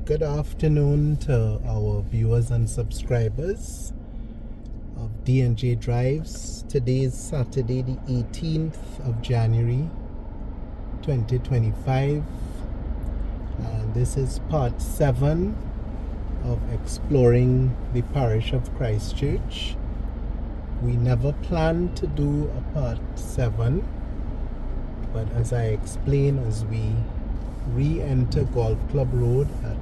Good afternoon to our viewers and subscribers of D&J Drives. Today is Saturday the 18th of January 2025 and this is part 7 of exploring the parish of Christchurch. We never planned to do a part 7, but as I explain, as we re-enter Golf Club Road at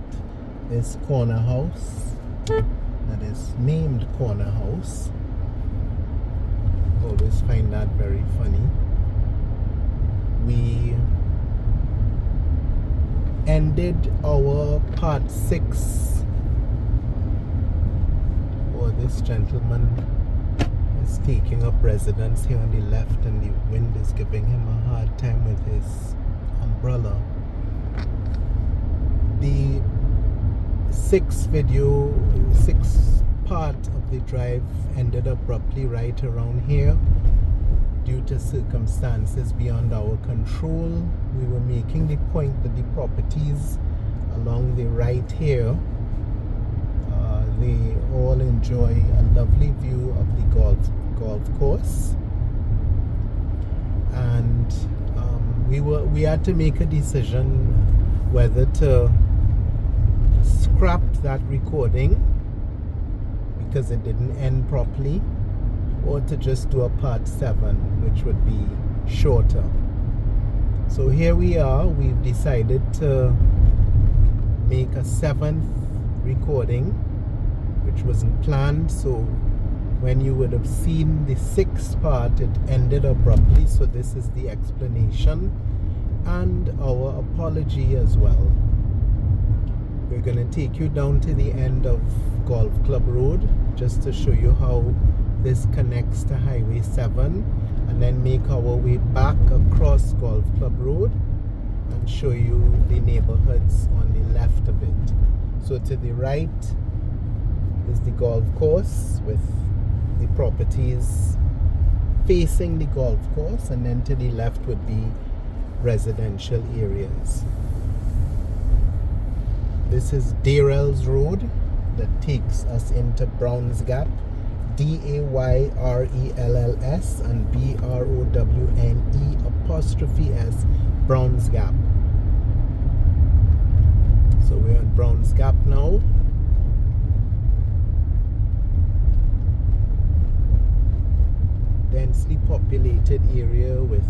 this corner house that is named Corner House. Always find that very funny. We ended our part 6, or this gentleman is taking up residence here on the left and the wind is giving him a hard time with his umbrella. The sixth part of the drive ended abruptly right around here due to circumstances beyond our control. We were making the point that the properties along the right here, they all enjoy a lovely view of the golf course, and we had to make a decision whether to scrap that recording because it didn't end properly, or to just do a part 7, which would be shorter. So here we are. We've decided to make a 7th recording, which wasn't planned. So when you would have seen the 6th part, it ended abruptly. So this is the explanation and our apology as well. We're going to take you down to the end of Golf Club Road just to show you how this connects to Highway 7, and then make our way back across Golf Club Road and show you the neighborhoods on the left of it. So to the right is the golf course with the properties facing the golf course, and then to the left would be residential areas. This is Darl's Road that takes us into Browns Gap, Dayrells and BROWNE''S, Browns Gap. So we're on Browns Gap now. Densely populated area with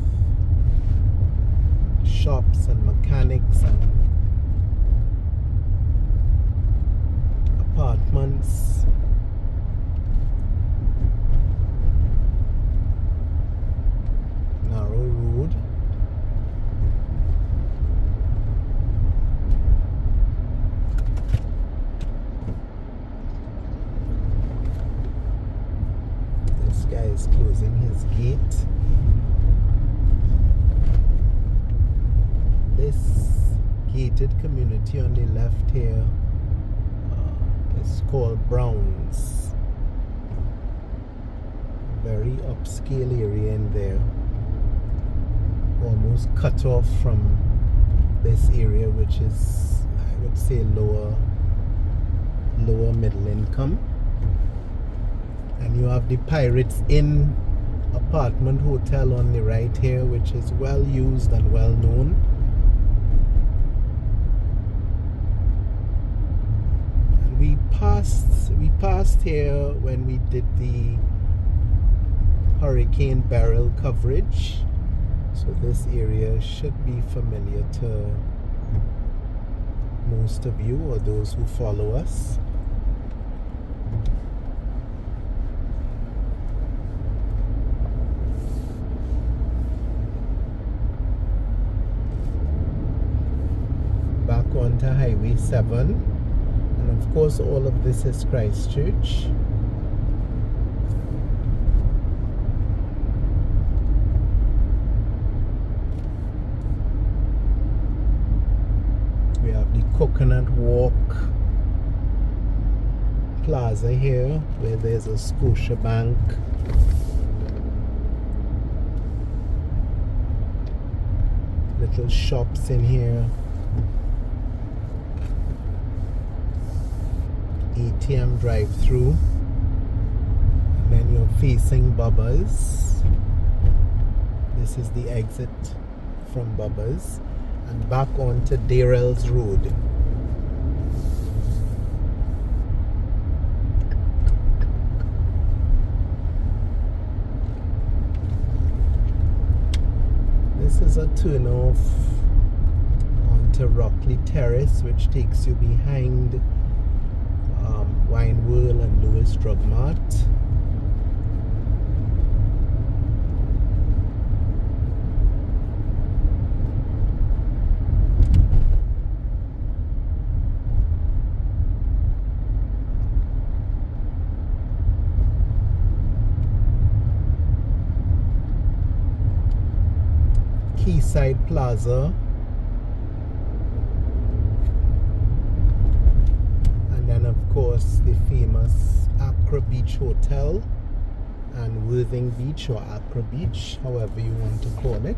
shops and mechanics and apartments. Narrow road. This guy is closing his gate. This gated community on the left here is called Browns. Very upscale area in there, almost cut off from this area, which is, I would say, lower middle income. And you have the Pirates Inn apartment hotel on the right here, which is well used and well known. We passed here when we did the Hurricane Beryl coverage, so this area should be familiar to most of you or those who follow us. Back onto Highway 7. And of course, all of this is Christchurch. We have the Coconut Walk Plaza here, where there's a Scotiabank. Little shops in here. ATM drive-through, and then you're facing Bubba's. This is the exit from Bubba's, and back onto Darl's Road. This is a turn off onto Rockley Terrace, which takes you behind Wine World and Lewis Drug Mart. Quayside Plaza, and then of course the famous Accra Beach Hotel and Worthing Beach, or Accra Beach, however you want to call it.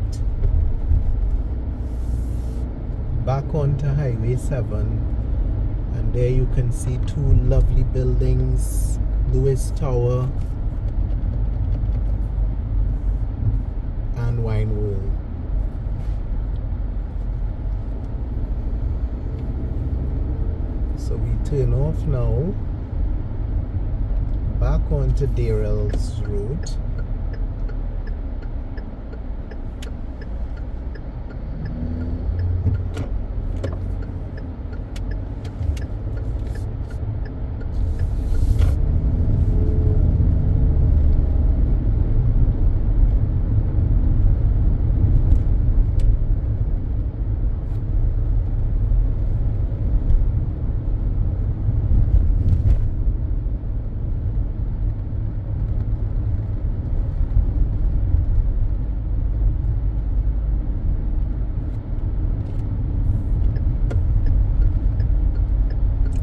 Back onto Highway 7, and there you can see two lovely buildings, Lewis Tower and Wine World. So we turn off now, back onto Darl's Road.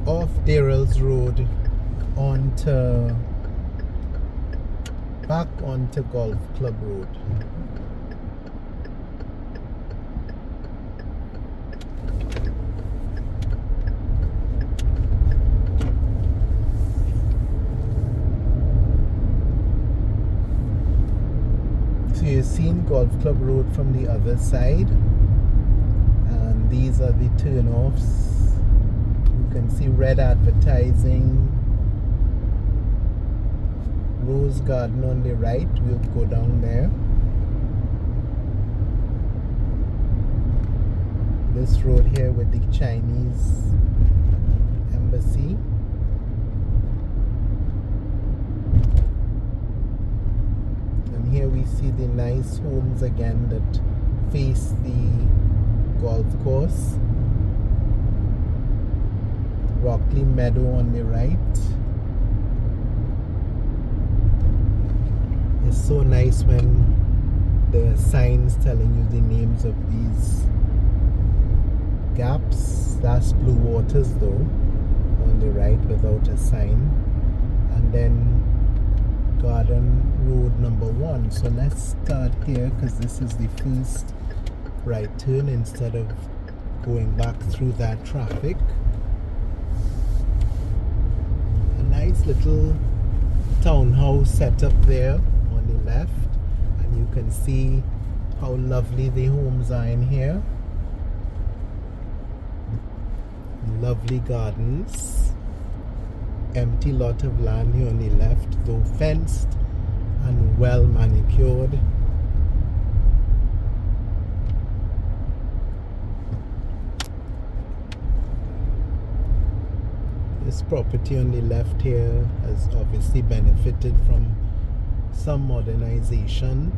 Off Darl's Road onto back onto Golf Club Road. So you've seen Golf Club Road from the other side, and these are the turn-offs. You can see red advertising, Rose Garden on the right. We'll go down there. This road here with the Chinese embassy. And here we see the nice homes again that face the golf course. Rockley Meadow on the right. It's so nice when there are signs telling you the names of these gaps. That's Blue Waters though, on the right without a sign. And then Garden Road number 1. So let's start here because this is the first right turn instead of going back through that traffic. Nice little townhouse set up there on the left, and you can see how lovely the homes are in here. Lovely gardens, empty lot of land here on the left, though fenced and well manicured. This property on the left here has obviously benefited from some modernization,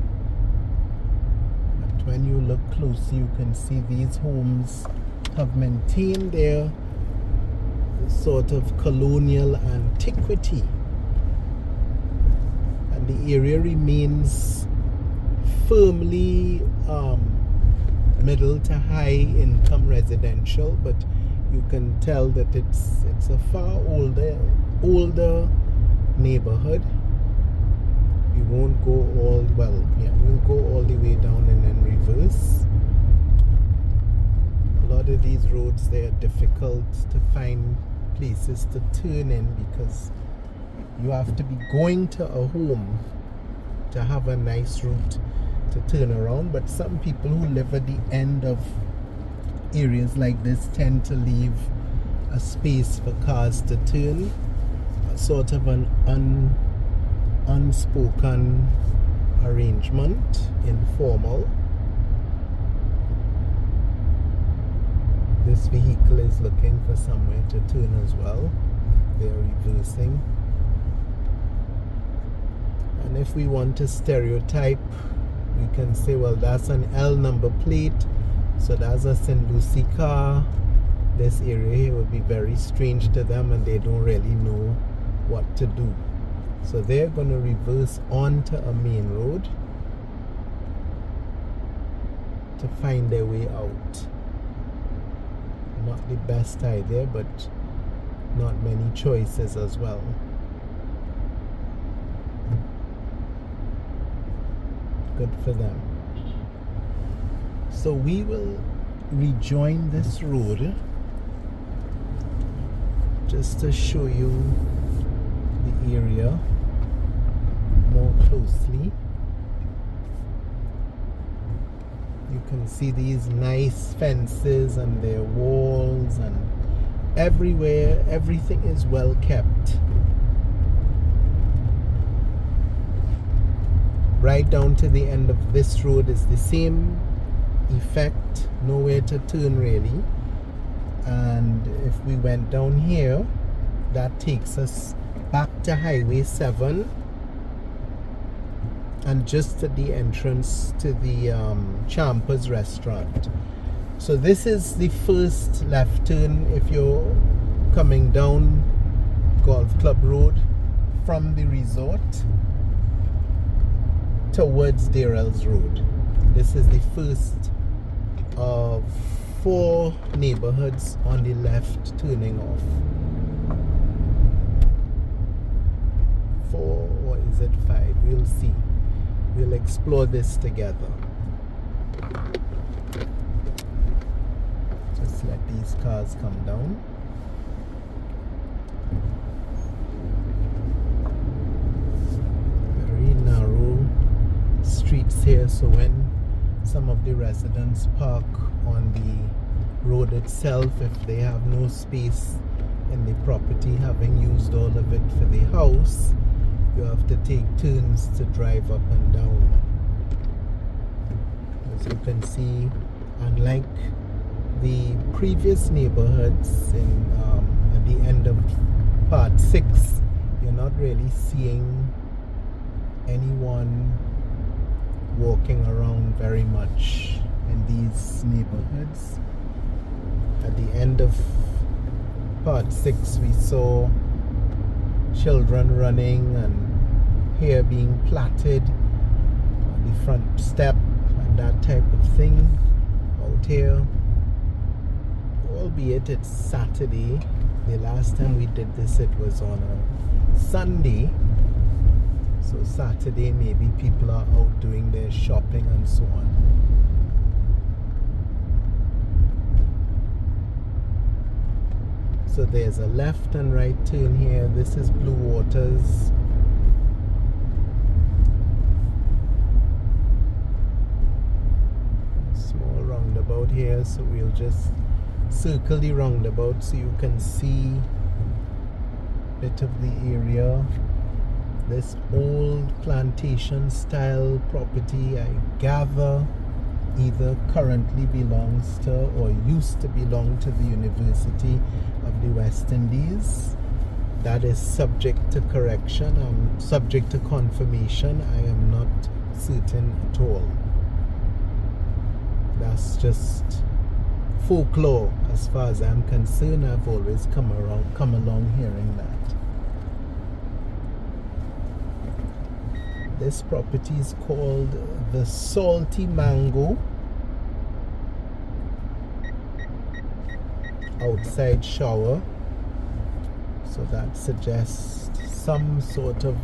but when you look closely you can see these homes have maintained their sort of colonial antiquity, and the area remains firmly middle to high income residential, but you can tell that it's a far older neighborhood. We won't go all, well, yeah, we'll go all the way down and then reverse. A lot of these roads, they are difficult to find places to turn in, because you have to be going to a home to have a nice route to turn around. But some people who live at the end of areas like this tend to leave a space for cars to turn, sort of an unspoken arrangement, informal. This vehicle is looking for somewhere to turn as well. They're reversing. And if we want to stereotype, we can say, well, that's an L number plate, so that's a St. Lucie car. This area here would be very strange to them, and they don't really know what to do. So they're going to reverse onto a main road to find their way out. Not the best idea, but not many choices as well. Good for them. So we will rejoin this road just to show you the area more closely. You can see these nice fences and their walls, and everywhere, everything is well kept. Right down to the end of this road is the same effect, nowhere to turn really. And if we went down here, that takes us back to Highway 7 and just at the entrance to the Champers restaurant. So this is the first left turn if you're coming down Golf Club Road from the resort towards Darl's Road. This is the first of 4 neighborhoods on the left turning off. 4, or is it 5? We'll see. We'll explore this together. Just let these cars come down. Very narrow streets here, so when some of the residents park on the road itself, if they have no space in the property, having used all of it for the house, you have to take turns to drive up and down. As you can see, unlike the previous neighborhoods at the end of Part 6, you're not really seeing anyone walking around very much in these neighborhoods. At the end of Part 6, we saw children running and hair being plaited on the front step and that type of thing out here. Albeit it's Saturday. The last time we did this, it was on a Sunday. So Saturday, maybe people are out doing their shopping and so on. So there's a left and right turn here. This is Blue Waters. Small roundabout here, so we'll just circle the roundabout so you can see a bit of the area. This old plantation style property, I gather, either currently belongs to or used to belong to the University of the West Indies. That is subject to correction, subject to confirmation. I am not certain at all. That's just folklore as far as I'm concerned. I've always come along hearing that. This property is called the Salty Mango Outside Shower. So that suggests some sort of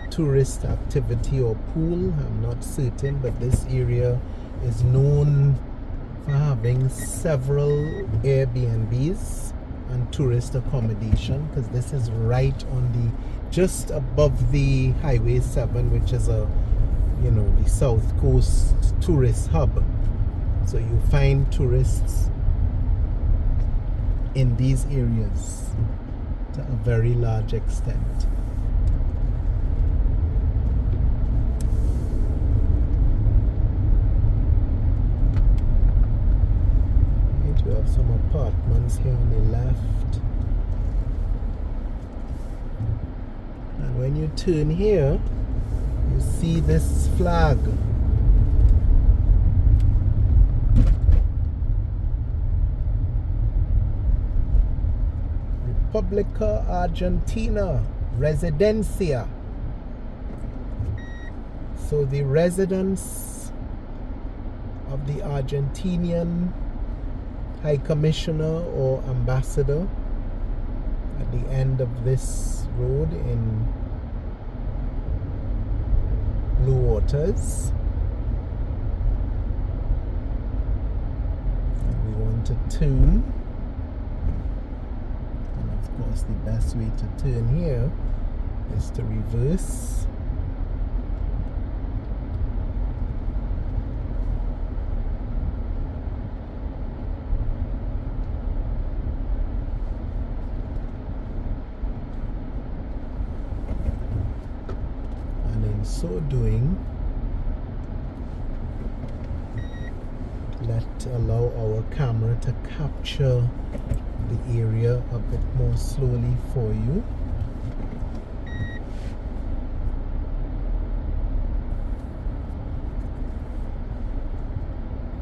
tourist activity or pool. I'm not certain, but this area is known for having several Airbnbs and tourist accommodation, because this is right on the, just above the Highway 7, which is a, you know, the South Coast tourist hub. So you find tourists in these areas to a very large extent. We have some apartments here on the left, and when you turn here you see this flag. República Argentina Residencia. So the residence of the Argentinian High Commissioner or Ambassador at the end of this road in Blue Waters. And we want to turn, and of course the best way to turn here is to reverse. So doing, allow our camera to capture the area a bit more slowly for you.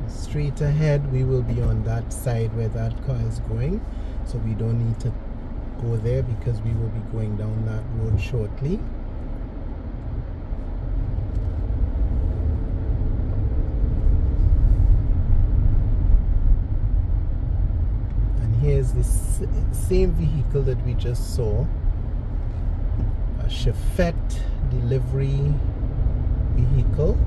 Straight ahead we will be on that side where that car is going, so we don't need to go there because we will be going down that road shortly. Here's the same vehicle that we just saw, a Chevette delivery vehicle.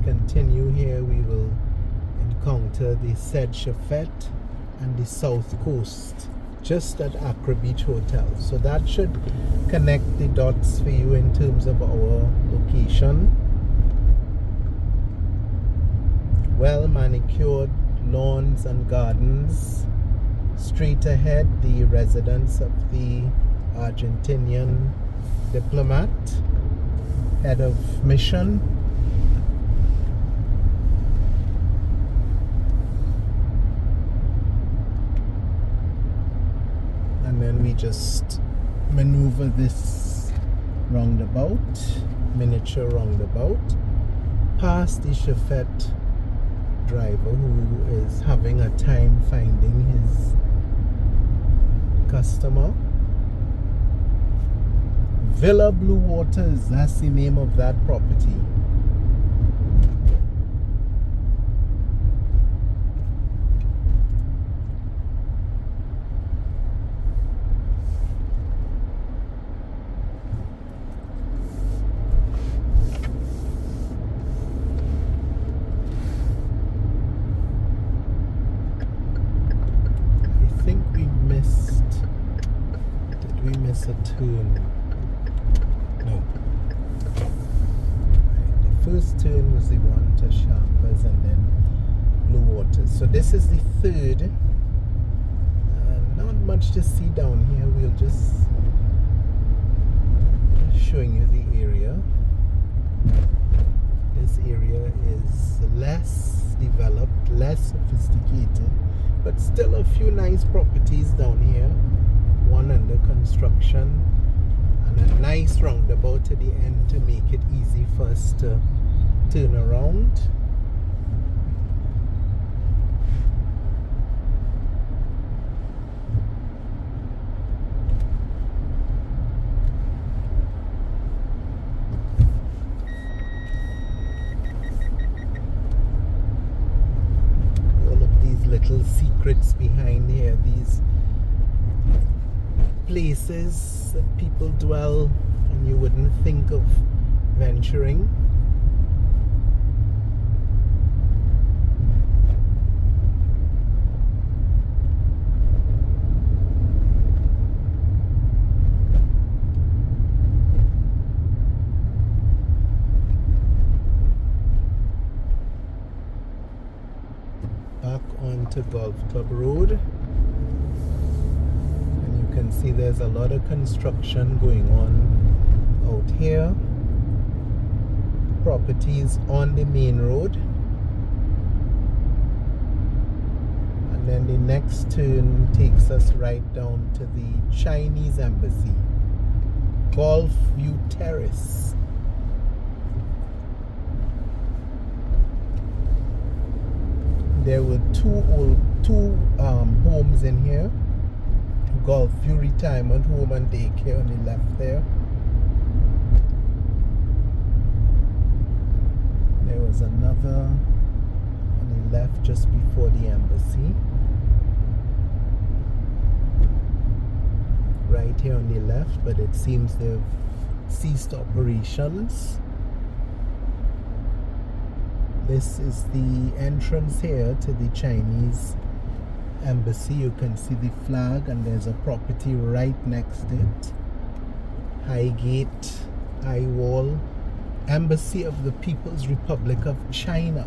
Continue here, we will encounter the said Chevette and the South Coast just at Accra Beach Hotel. So that should connect the dots for you in terms of our location. Well manicured lawns and gardens. Straight ahead, the residence of the Argentinian diplomat, head of mission. And then we just maneuver this roundabout, miniature roundabout, past the Chevette driver who is having a time finding his customer. Villa Blue Waters, that's the name of that property. A turn. No. Right. The first turn was the one to Champers and then Blue Waters. So this is the third. Not much to see down here. We'll just showing you the area. This area is less developed, less sophisticated, but still a few nice properties down here. One under construction and a nice roundabout at the end to make it easy for us to turn around. secrets behind here, these places that people dwell and you wouldn't think of venturing. Back onto Golf Club Road, and you can see there's a lot of construction going on out here. Properties on the main road, and then the next turn takes us right down to the Chinese embassy, Golf View Terrace. There were two homes in here, Golf View Retirement Home and Daycare on the left there. There was another on the left just before the embassy. Right here on the left, but it seems they've ceased operations. This is the entrance here to the Chinese embassy. You can see the flag, and there's a property right next to it. High gate, high wall. Embassy of the People's Republic of China.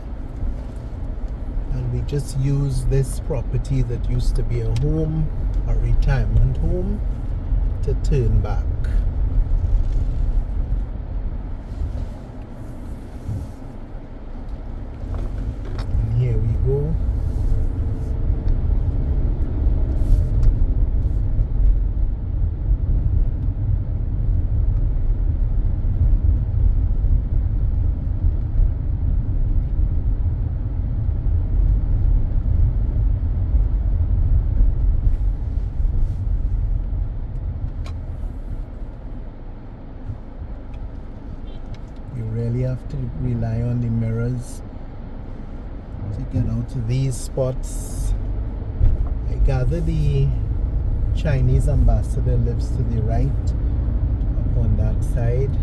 And we just use this property that used to be a home, a retirement home, to turn back. And here we go. Have to rely on the mirrors to get out to these spots. I gather the Chinese ambassador lives to the right up on that side,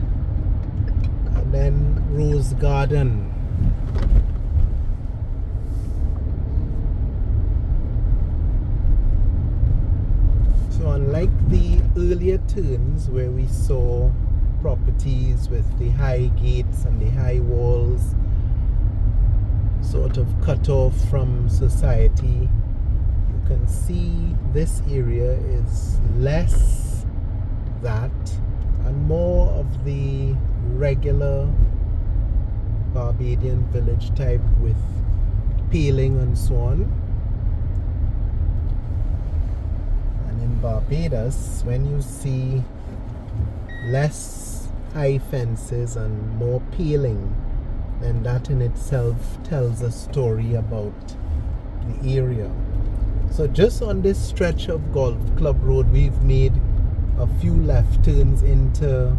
and then Rose Garden. So unlike the earlier turns where we saw properties with the high gates and the high walls sort of cut off from society, you can see this area is less that and more of the regular Barbadian village type with paling and so on. And in Barbados, when you see less high fences and more paling, then that in itself tells a story about the area. So just on this stretch of Golf Club Road, we've made a few left turns into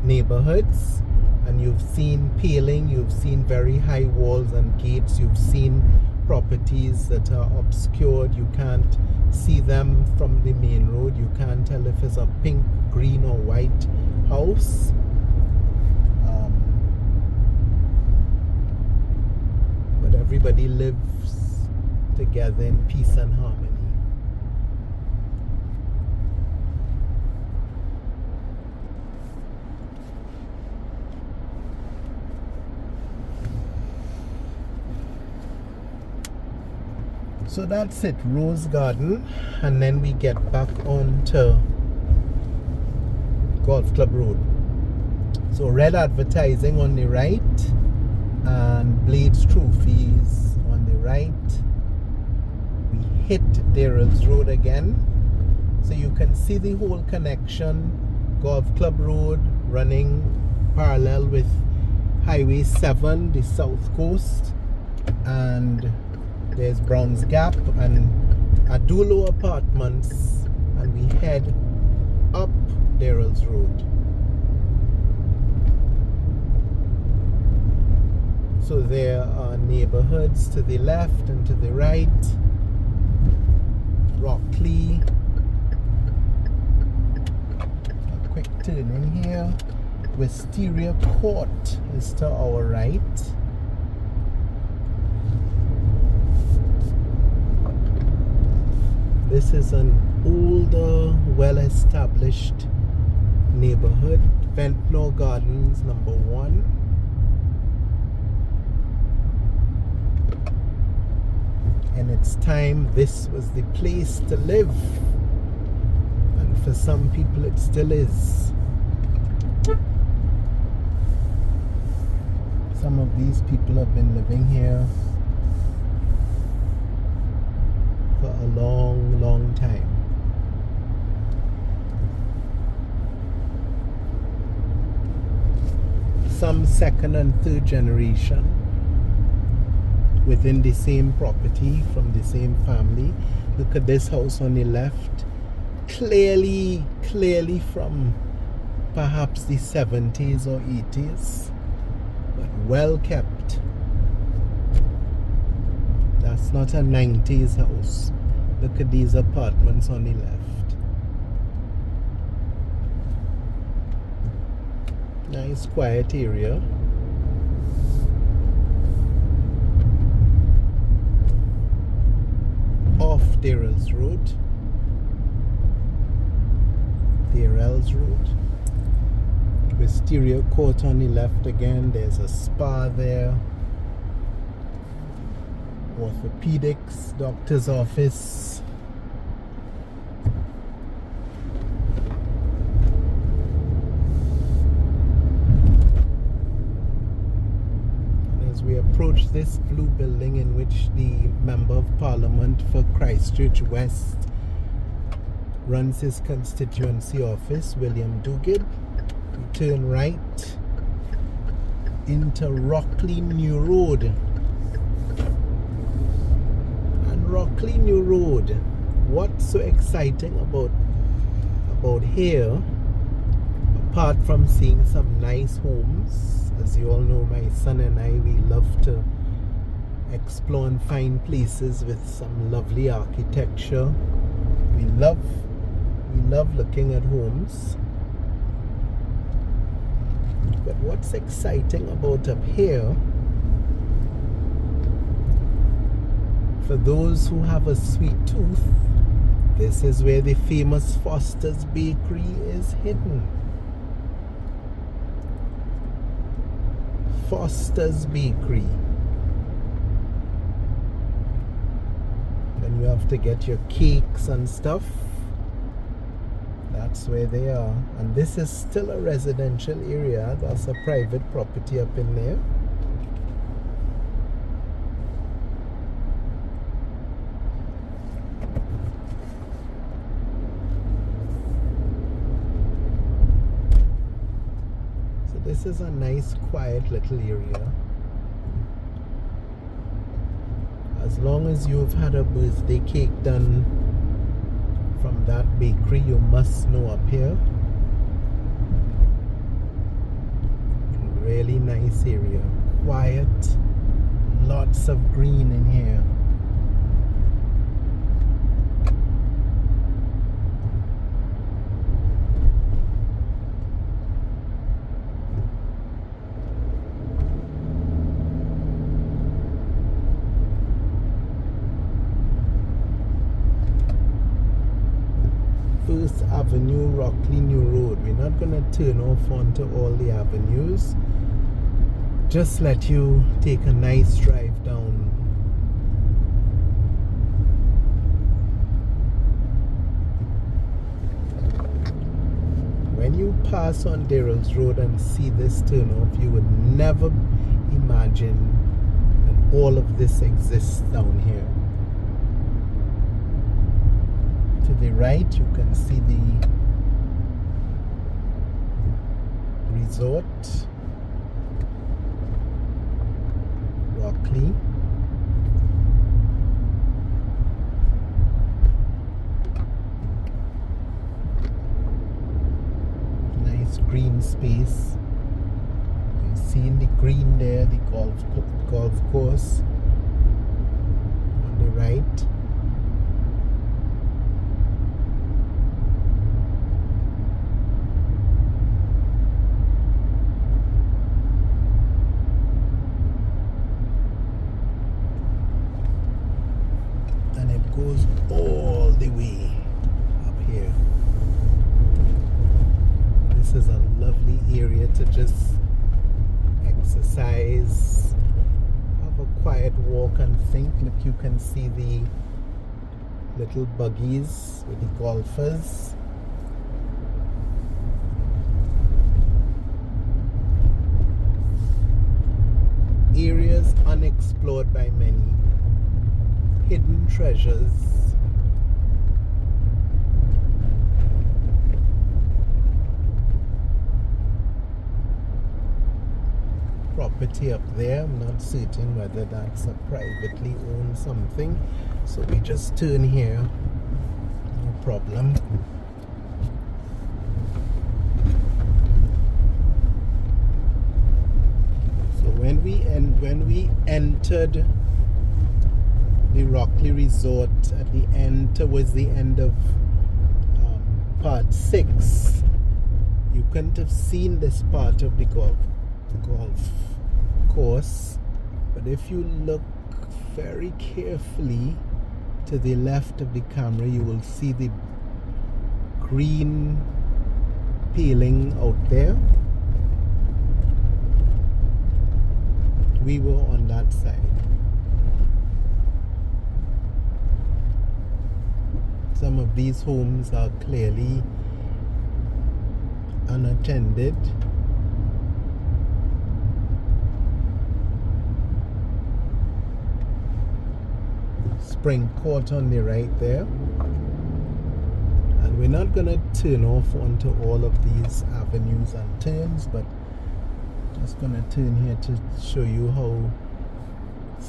neighborhoods, and you've seen paling, you've seen very high walls and gates, you've seen properties that are obscured. You can't see them from the main road. You can't tell if it's a pink, green or white house. But everybody lives together in peace and harmony. So that's it, Rose Garden, and then we get back onto Golf Club Road. So red advertising on the right and Blades Trophies on the right. We hit Darl's Road again, so you can see the whole connection. Golf Club Road running parallel with Highway 7, the south coast, and there's Harts Gap and Adulo Apartments, and we head up Darl's Road. So there are neighborhoods to the left and to the right. Rockley. A quick turn in here. Wisteria Court is to our right. This is an older, well-established neighborhood. Ventnor Gardens, number 1. In its time, this was the place to live. And for some people, it still is. Some of these people have been living here for a long, long time. Some second and third generation within the same property from the same family. Look at this house on the left. Clearly from perhaps the 70s or 80s. But well kept. That's not a 90s house. Look at these apartments on the left. Nice quiet area. Off Darl's Road. Darl's Road. Wisteria Court on the left again. There's a spa there. Orthopedics, doctor's office. And as we approach this blue building in which the Member of Parliament for Christchurch West runs his constituency office, William Duguid, we turn right into Rockley New Road. And Rockley New Road, what's so exciting about here, apart from seeing some nice homes? As you all know, my son and I, we love to explore and find places with some lovely architecture. We love looking at homes. But what's exciting about up here, for those who have a sweet tooth, this is where the famous Foster's Bakery is hidden. Foster's Bakery. Then you have to get your cakes and stuff. That's where they are. And this is still a residential area. That's a private property up in there. So this is a nice quiet little area. As long as you've had a birthday cake done from that bakery, you must know up here. Really nice area. Quiet. Lots of green in here. First Avenue, Rockley New Road. We're not going to turn off onto all the avenues. Just let you take a nice drive down. When you pass on Darl's Road and see this turn off, you would never imagine that all of this exists down here. To the right, you can see the resort, Rockley. Nice green space. You see in the green there the golf course on the right. And it goes all the way up here. This is a lovely area to just exercise, have a quiet walk and think. Look, you can see the little buggies with the golfers. Areas unexplored by many. Hidden treasures. Property up there, I'm not certain whether that's a privately owned something, so we just turn here, no problem. So when we entered the Rockley Resort at the end, towards the end of part 6, you couldn't have seen this part of the golf course, but if you look very carefully to the left of the camera, you will see the green paling out there. We were on that side. Some of these homes are clearly unattended. Spring Court on the right there. And we're not going to turn off onto all of these avenues and turns, but just going to turn here to show you how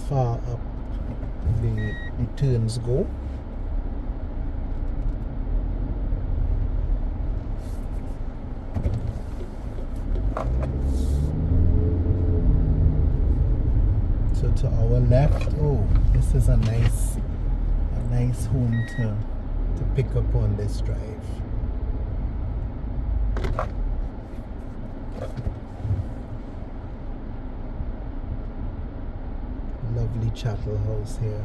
far up the turns go. So to our left, oh, this is a nice home to pick up on this drive. Lovely chattel house here.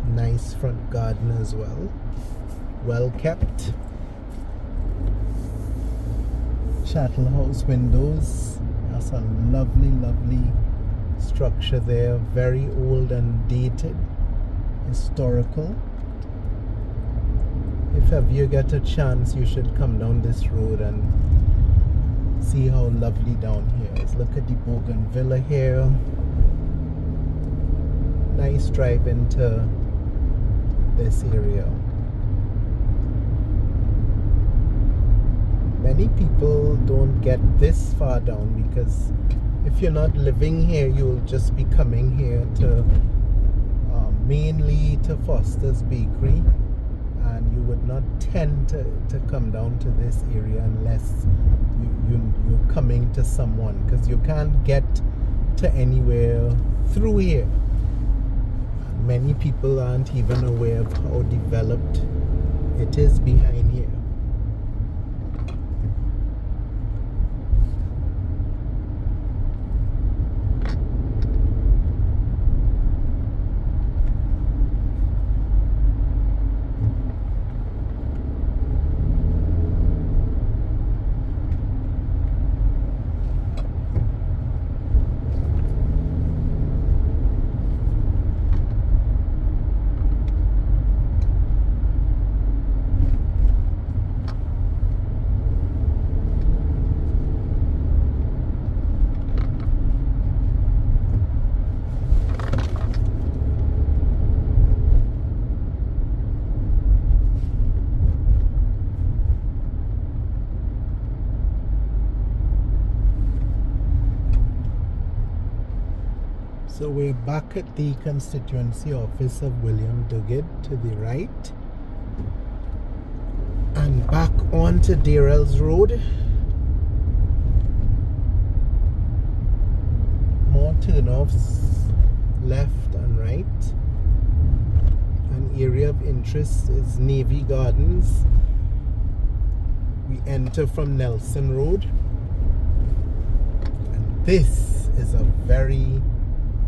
Nice front garden as well. Well kept. Chattel house windows. That's a lovely structure there. Very old and dated. Historical. If ever you get a chance, you should come down this road and see how lovely down here is. Look at the Bougainvillea here. Nice drive into this area. Many people don't get this far down because if you're not living here, you'll just be coming here to mainly to Foster's Bakery, and you would not tend to come down to this area unless you're coming to someone, because you can't get to anywhere through here. Many people aren't even aware of how developed it is behind here. So we're back at the constituency office of William Duguid to the right. And back onto Darl's Road. More turnoffs left and right. An area of interest is Navy Gardens. We enter from Nelson Road. And this is a very,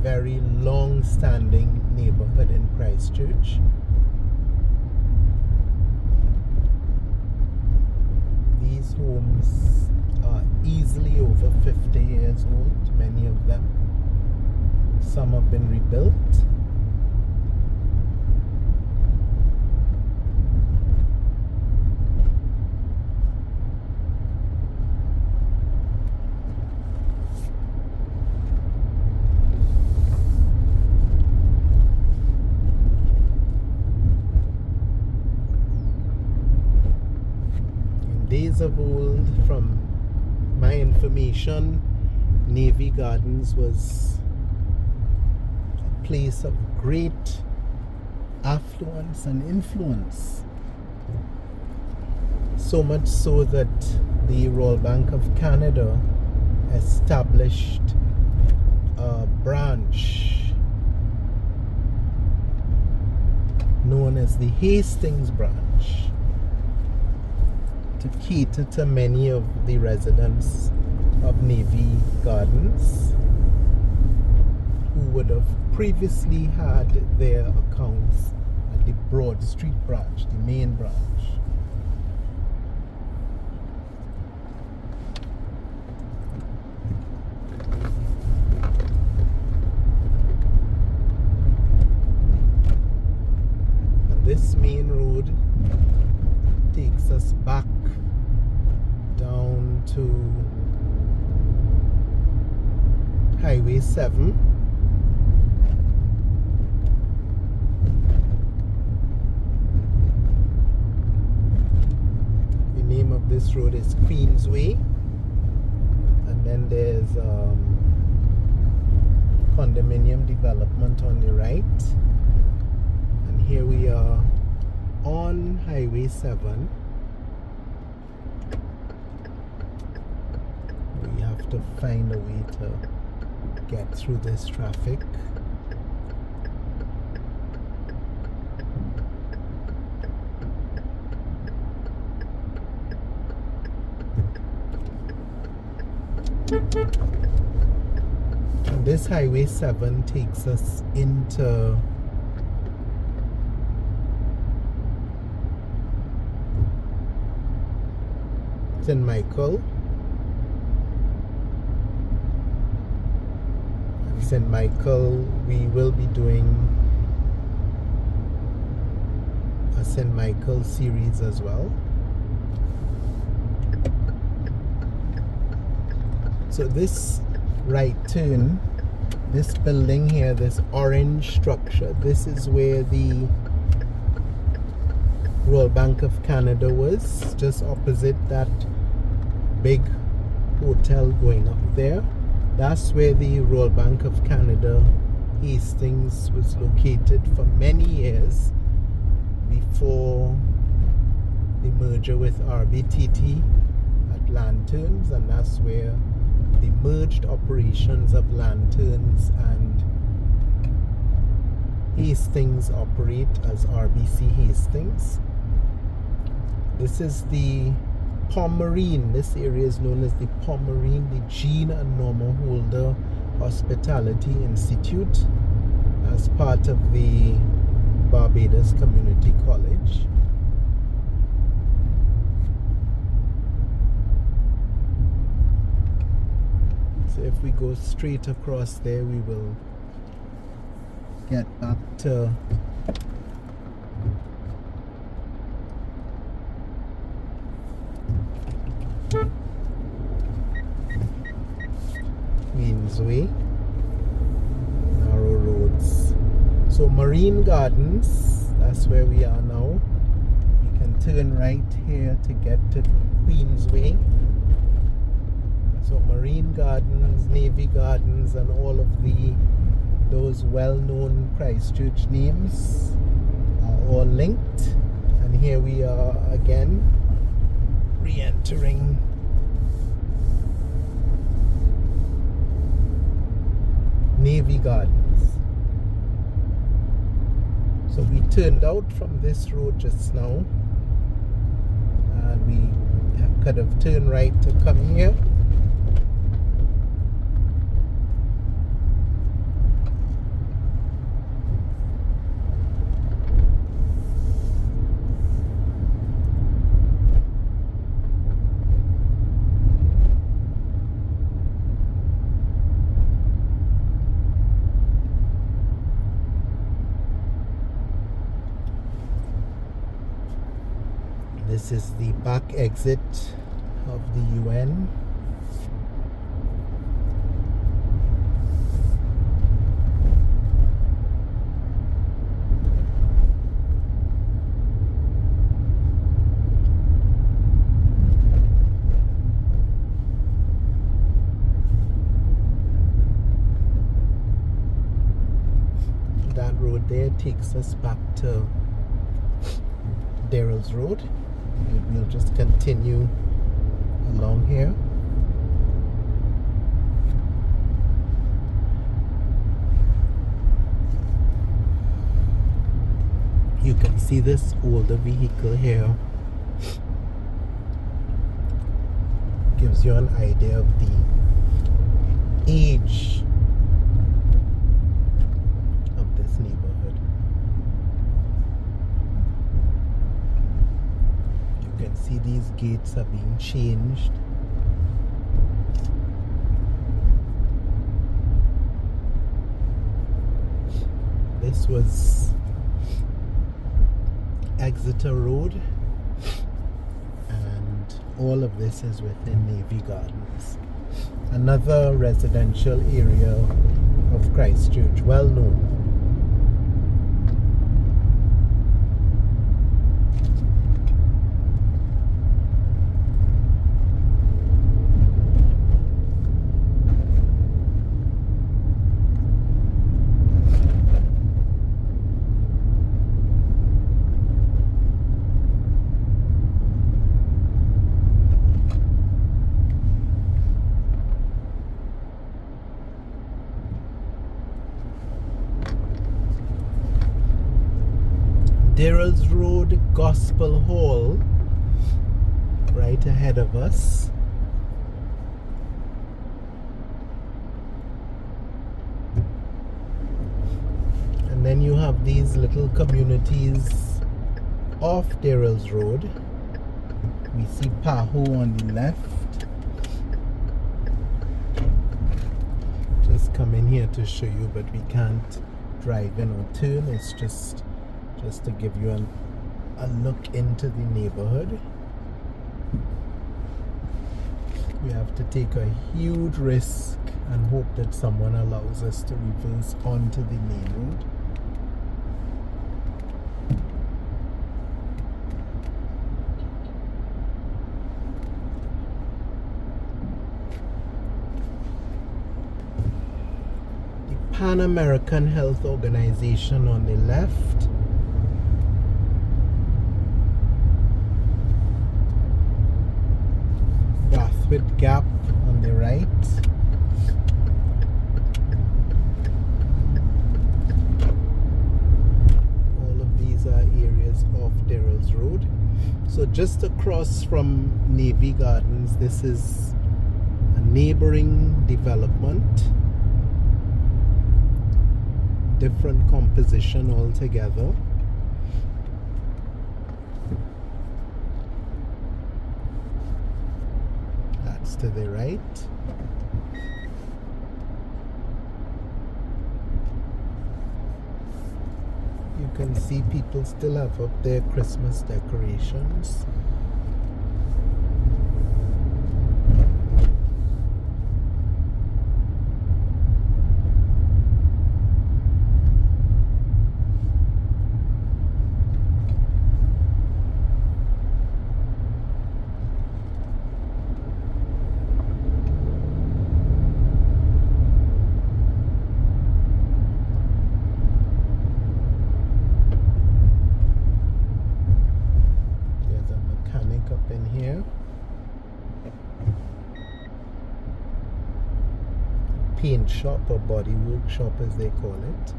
very long-standing neighborhood in Christchurch. These homes are easily over 50 years old, many of them. Some have been rebuilt. Days of old, from my information, Navy Gardens was a place of great affluence and influence. So much so that the Royal Bank of Canada established a branch known as the Hastings branch to cater to many of the residents of Navy Gardens who would have previously had their accounts at the Broad Street branch, the main branch. And this main road takes us back down to Highway 7. The name of this road is Queensway, and then there's condominium development on the right, and here we are on Highway 7. We have to find a way to get through this traffic. And this Highway 7 takes us into St. Michael. And St. Michael, we will be doing a St. Michael series as well. So this right turn, this building here, this orange structure, this is where the Royal Bank of Canada was, just opposite that big hotel going up there. That's where the Royal Bank of Canada Hastings was located for many years before the merger with RBTT at Lanterns, and that's where the merged operations of Lanterns and Hastings operate as RBC Hastings. This is the Pomerine. This area is known as the Pomerine, the Jean and Norma Holder Hospitality Institute, as part of the Barbados Community College. So if we go straight across there, we will get back to Queensway, narrow roads. So Marine Gardens, that's where we are now. We can turn right here to get to Queensway. So Marine Gardens, Navy Gardens, and all of those well-known Christchurch names are all linked. And here we are again, re-entering Navy Gardens. So we turned out from this road just now, and we could have turned right to come here. This is the back exit of the UN. That road there takes us back to Darl's Road. We'll just continue along here. You can see this older vehicle here. Gives you an idea of the age of this neighborhood. You can see these gates are being changed. This was Exeter Road, and all of this is within Navy Gardens, another residential area of Christchurch, well known. Darl's Road Gospel Hall right ahead of us. And then you have these little communities off Darl's Road. We see Paho on the left. Just come in here to show you, but we can't drive in or turn. It's just to give you a look into the neighborhood. We have to take a huge risk and hope that someone allows us to reverse onto the main road. The Pan American Health Organization on the left. With Gap on the right. All of these are areas off Darl's Road. So just across from Navy Gardens, this is a neighboring development. Different composition altogether. To the right. You can see people still have up their Christmas decorations. paint shop or body workshop as they call it.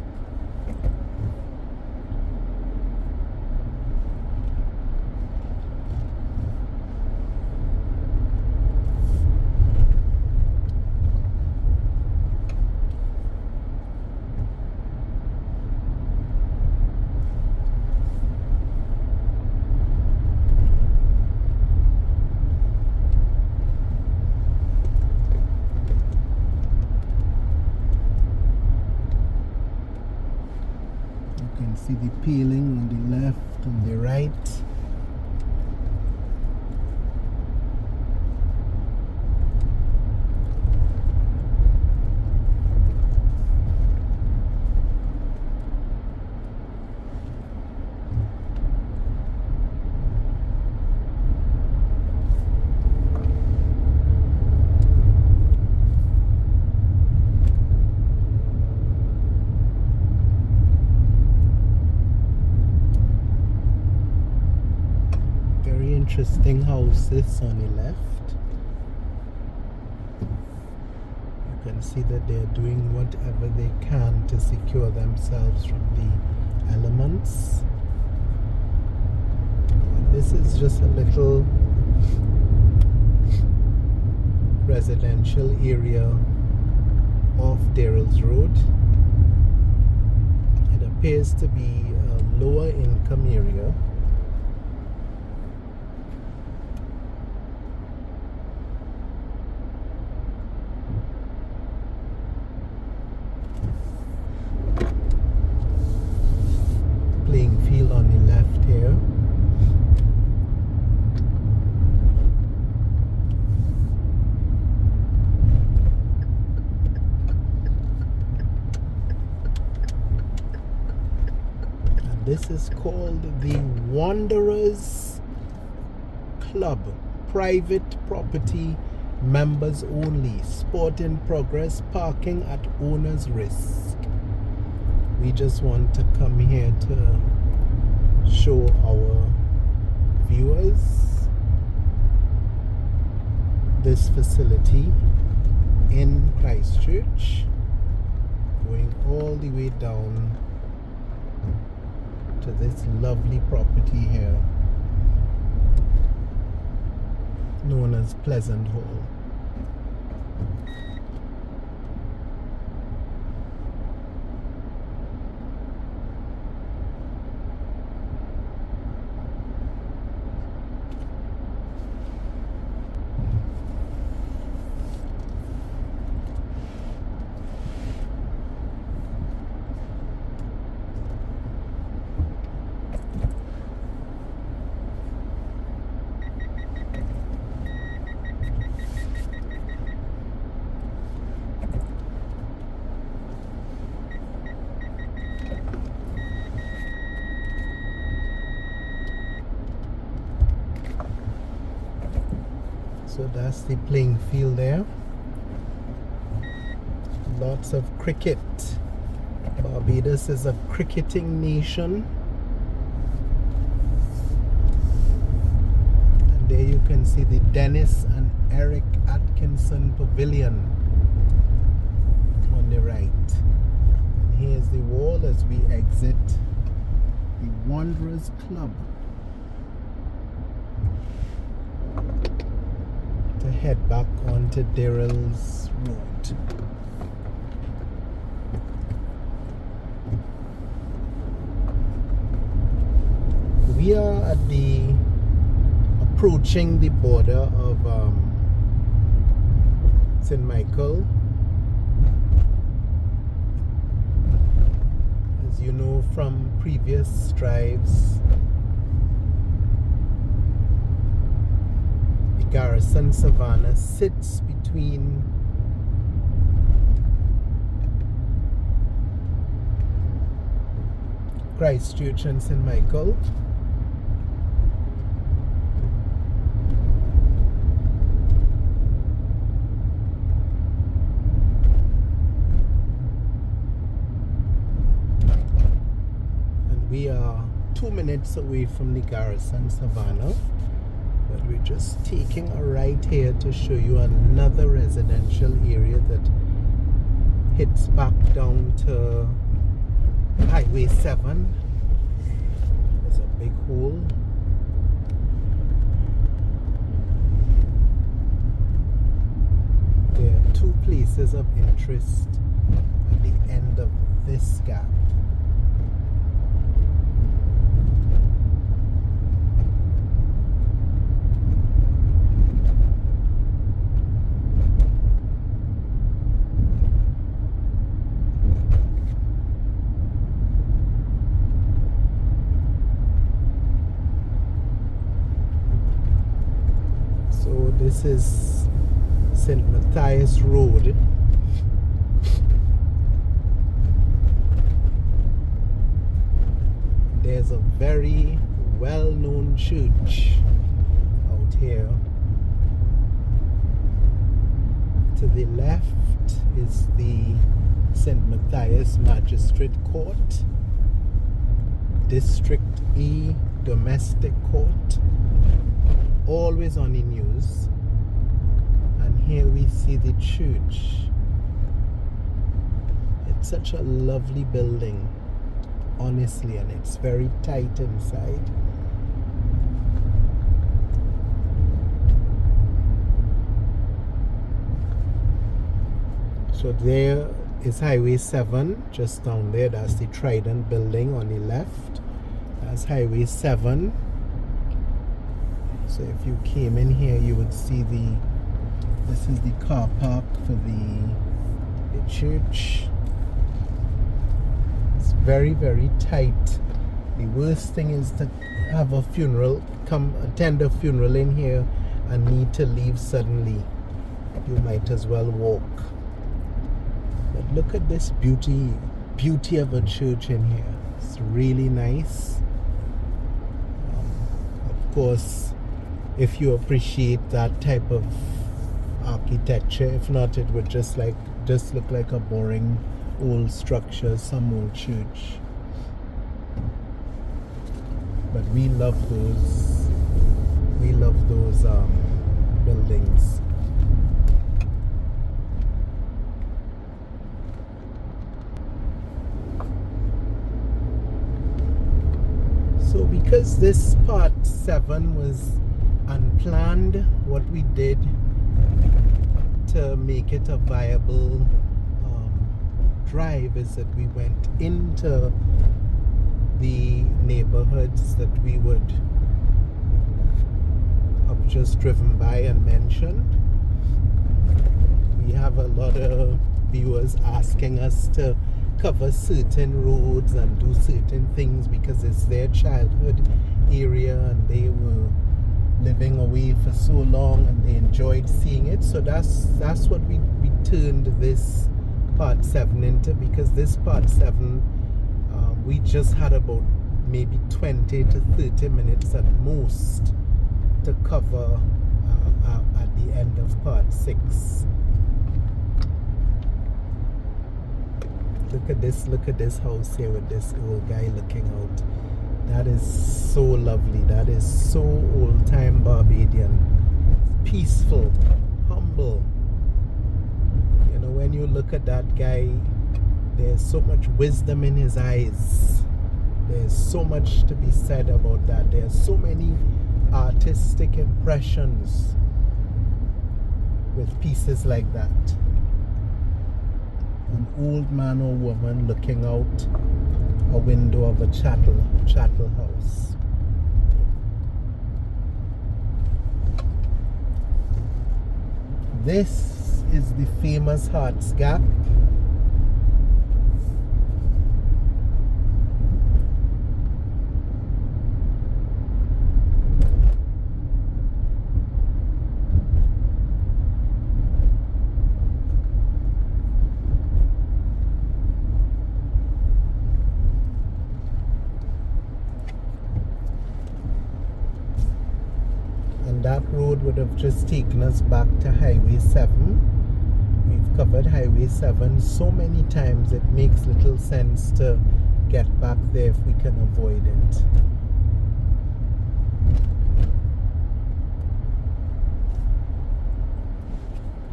See the peeling on the left and the right. Interesting houses on the left. You can see that they're doing whatever they can to secure themselves from the elements. And this is just a little residential area off Darl's Road. It appears to be a lower income area. Field on the left here. And this is called the Wanderers Club, private property, members only, sport in progress, parking at owner's risk. We just want to come here to show our viewers this facility in Christchurch, going all the way down to this lovely property here known as Pleasant Hall. So that's the playing field there. Lots of cricket. Barbados is a cricketing nation. And there you can see the Dennis and Eric Atkinson Pavilion on the right. And here's the wall as we exit the Wanderers Club to head back onto Darl's Road. We are at approaching the border of St. Michael. As you know from previous drives, the Garrison Savannah sits between Christchurch and St. Michael. We are 2 minutes away from the Garrison Savannah, but we're just taking a right here to show you another residential area that hits back down to Highway 7. There's a big hole. There are two places of interest at the end of this gap. So this is St. Matthias Road. There's a very well-known church out here. To the left is the St. Matthias Magistrate Court, District E Domestic Court, always on the news. And here we see the church. It's such a lovely building, honestly, and it's very tight inside. So there is Highway 7 just down there. That's the Trident building on the left. That's Highway 7. So if you came in here, you would see this is the car park for the church. It's very, very tight. The worst thing is to have a funeral, come attend a funeral in here and need to leave suddenly. You might as well walk. But look at this beauty of a church in here. It's really nice. Of course, if you appreciate that type of architecture, if not, it would just look like a boring old structure, some old church. But we love those buildings. So because this Part 7 was unplanned, what we did to make it a viable drive is that we went into the neighborhoods that we would have just driven by and mentioned. We have a lot of viewers asking us to cover certain roads and do certain things because it's their childhood area and they were living away for so long and they enjoyed seeing it. So that's what we turned this Part 7 into, because this Part 7 we just had about maybe 20 to 30 minutes at most to cover at the end of Part 6. Look at this house here with this old guy looking out. That is so lovely. That is so old-time Barbadian. Peaceful, humble. You know, when you look at that guy, there's so much wisdom in his eyes. There's so much to be said about that. There's so many artistic impressions with pieces like that. An old man or woman looking out a window of a chattel house. This is the famous Harts Gap. That road would have just taken us back to Highway 7. We've covered Highway 7 so many times it makes little sense to get back there if we can avoid it.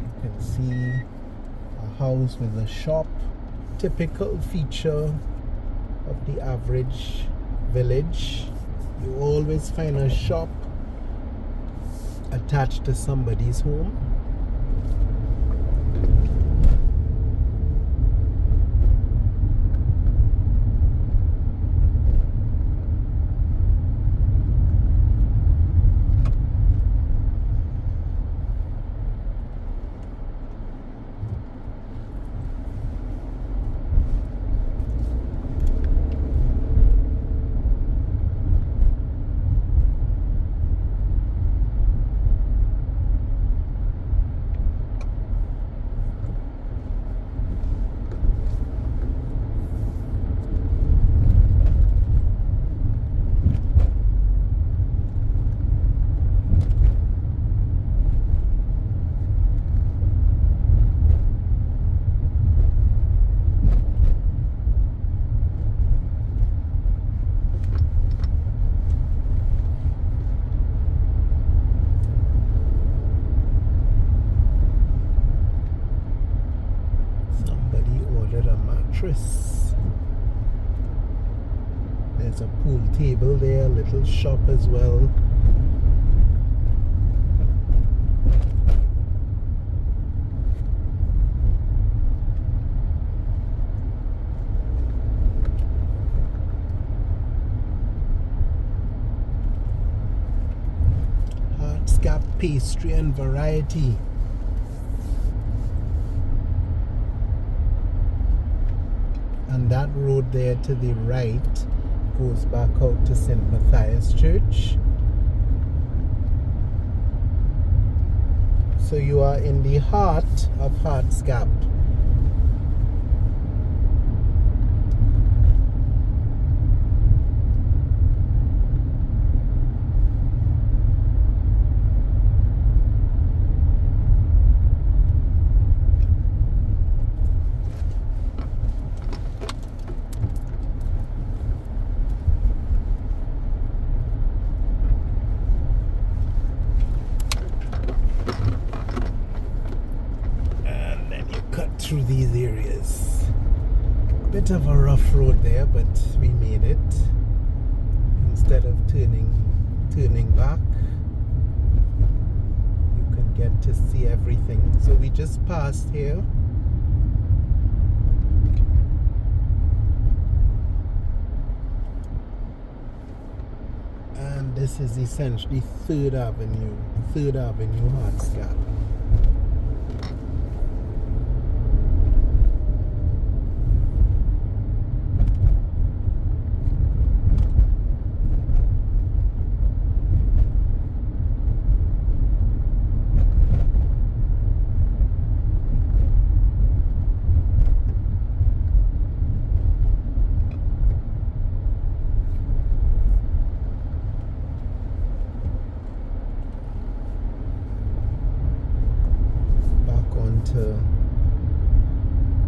You can see a house with a shop. Typical feature of the average village. You always find a shop attached to somebody's home. There's a pool table there, a little shop as well. Harts Gap pastry and variety. And that road there to the right goes back out to St. Matthias Church. So you are in the heart of Harts Gap. Through these areas. Bit of a rough road there, but we made it. Instead of turning back, you can get to see everything. So we just passed here. And this is essentially 3rd Avenue, Harts Gap.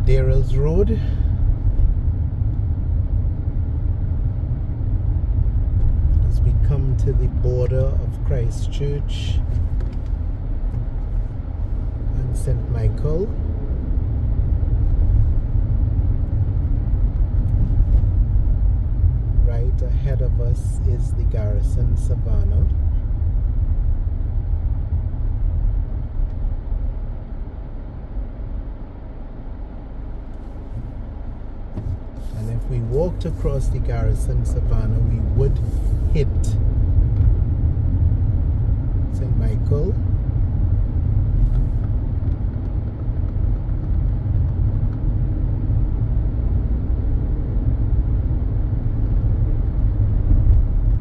Darl's Road. As we come to the border of Christchurch and St. Michael. Right ahead of us is the Garrison Savannah. If we walked across the Garrison Savannah, we would hit St. Michael.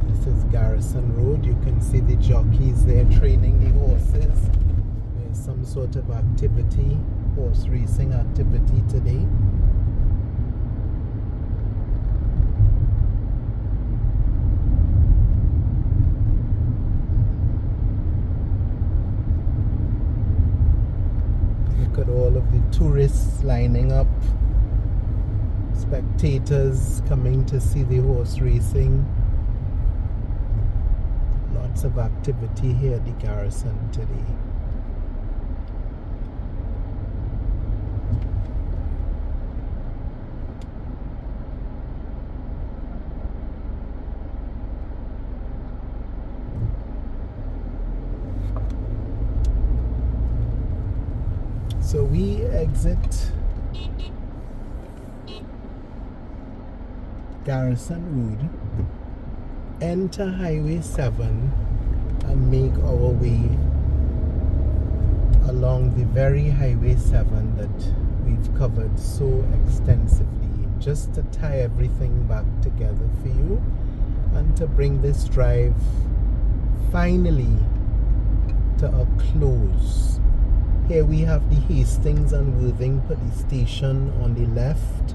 This is Garrison Road. You can see the jockeys there training the horses. There's some sort of activity, horse racing activity today. Look at all of the tourists lining up, spectators coming to see the horse racing. Lots of activity here at the Garrison today. So we exit Garrison Road, enter Highway 7, and make our way along the very Highway 7 that we've covered so extensively, just to tie everything back together for you and to bring this drive finally to a close. Here we have the Hastings and Worthing Police Station on the left.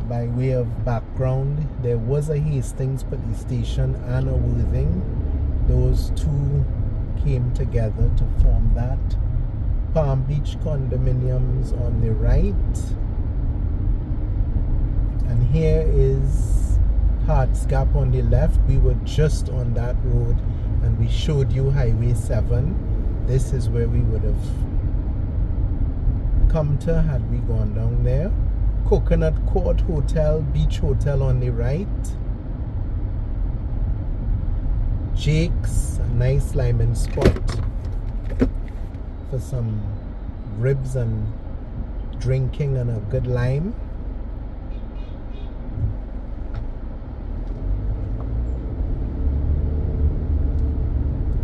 By way of background, there was a Hastings Police Station and a Worthing. Those two came together to form that. Palm Beach condominiums on the right. And here is Harts Gap on the left. We were just on that road and we showed you Highway 7. This is where we would have come to had we gone down there. Coconut Court Hotel, Beach Hotel on the right. Jake's, a nice liming spot for some ribs and drinking and a good lime.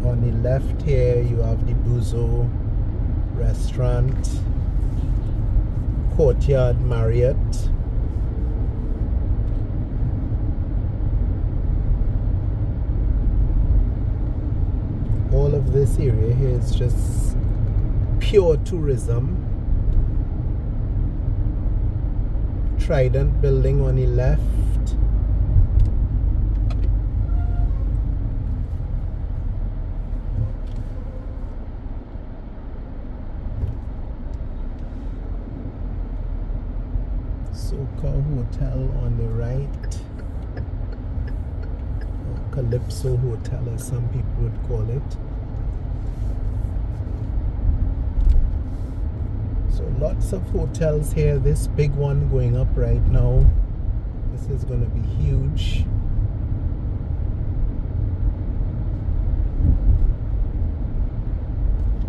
On the left here you have the Buzo restaurant, Courtyard Marriott. All of this area here is just pure tourism. Trident building on the left. Soka Hotel on the right, or Calypso Hotel as some people would call it. So lots of hotels here. This big one going up right now, this is going to be huge.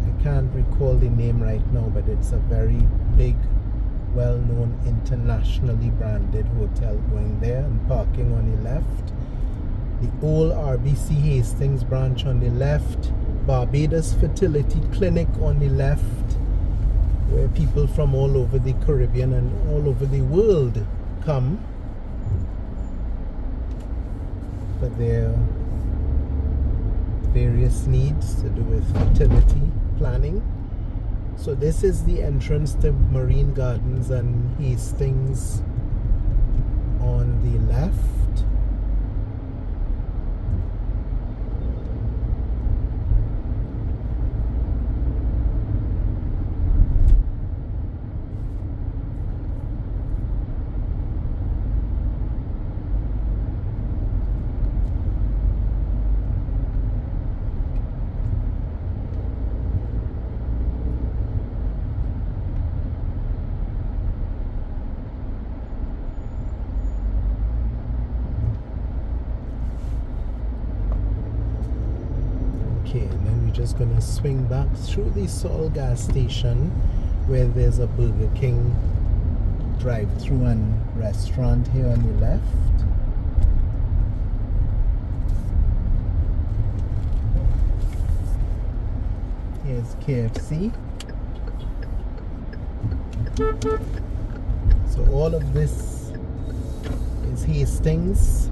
I can't recall the name right now, but it's a very big, well-known, internationally branded hotel going there, and parking on the left. The old RBC Hastings branch on the left. Barbados Fertility Clinic on the left, where people from all over the Caribbean and all over the world come for their various needs to do with fertility planning. So this is the entrance to Marine Gardens and Hastings on the left. And then we're just gonna swing back through the Sol gas station where there's a Burger King drive-through and restaurant here on the left. Here's KFC. So all of this is Hastings.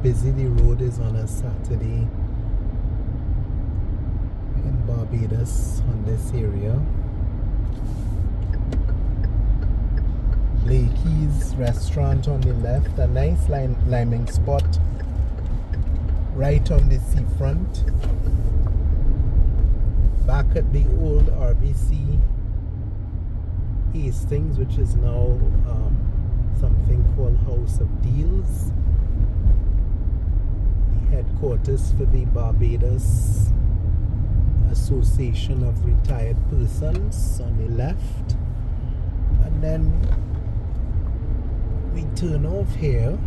busy the road is on a Saturday in Barbados on this area. Blakey's restaurant on the left, a nice liming spot right on the seafront. Back at the old RBC Hastings, which is now something called House of Deals, the headquarters for the Barbados Association of Retired Persons on the left. And then we turn off here.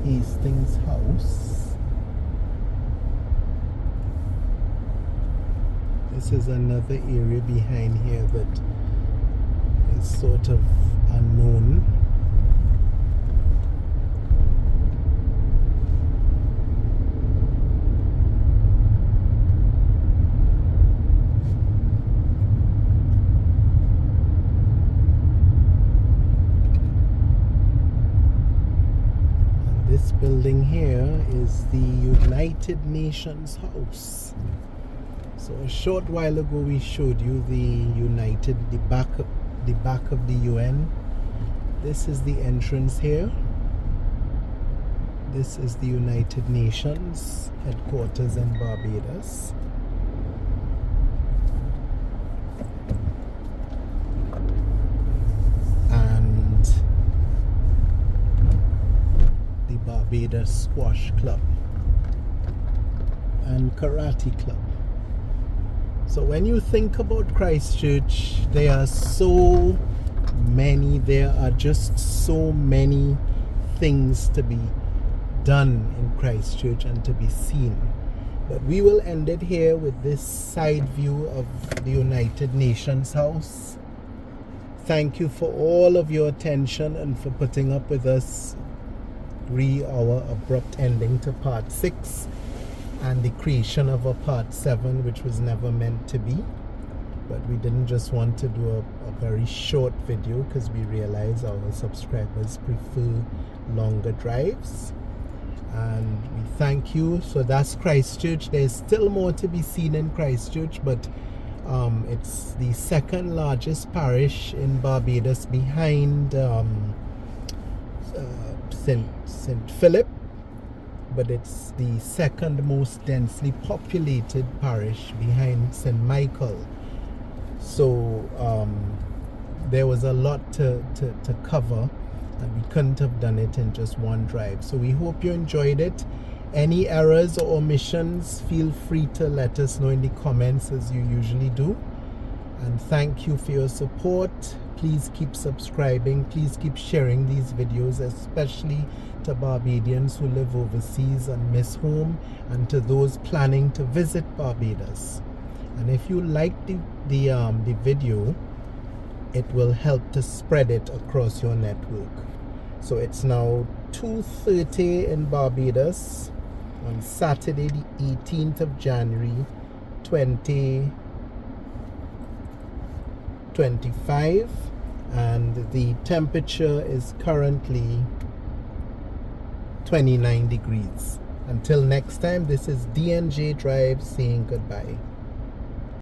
Hastings House. This is another area behind here that is sort of unknown. This building here is the United Nations House. So a short while ago we showed you the back of the UN. This is the entrance here. This is the United Nations headquarters in Barbados. Barbados Squash Club and Karate Club. So when you think about Christchurch, there are just so many things to be done in Christchurch and to be seen. But we will end it here with this side view of the United Nations House. Thank you for all of your attention and for putting up with us our abrupt ending to part 6 and the creation of a part 7, which was never meant to be. But we didn't just want to do a very short video because we realize our subscribers prefer longer drives. And we thank you. So that's Christchurch. There's still more to be seen in Christchurch, but it's the second largest parish in Barbados behind St. Philip, but it's the second most densely populated parish behind St. Michael. So there was a lot to cover, and we couldn't have done it in just one drive. So we hope you enjoyed it. Any errors or omissions, feel free to let us know in the comments as you usually do. And thank you for your support. Please keep subscribing. Please keep sharing these videos, especially to Barbadians who live overseas and miss home, and to those planning to visit Barbados. And if you like the video, it will help to spread it across your network. So it's now 2:30 in Barbados on Saturday the 18th of January 2025, and the temperature is currently 29 degrees. Until next time, this is DNJ Drive saying goodbye.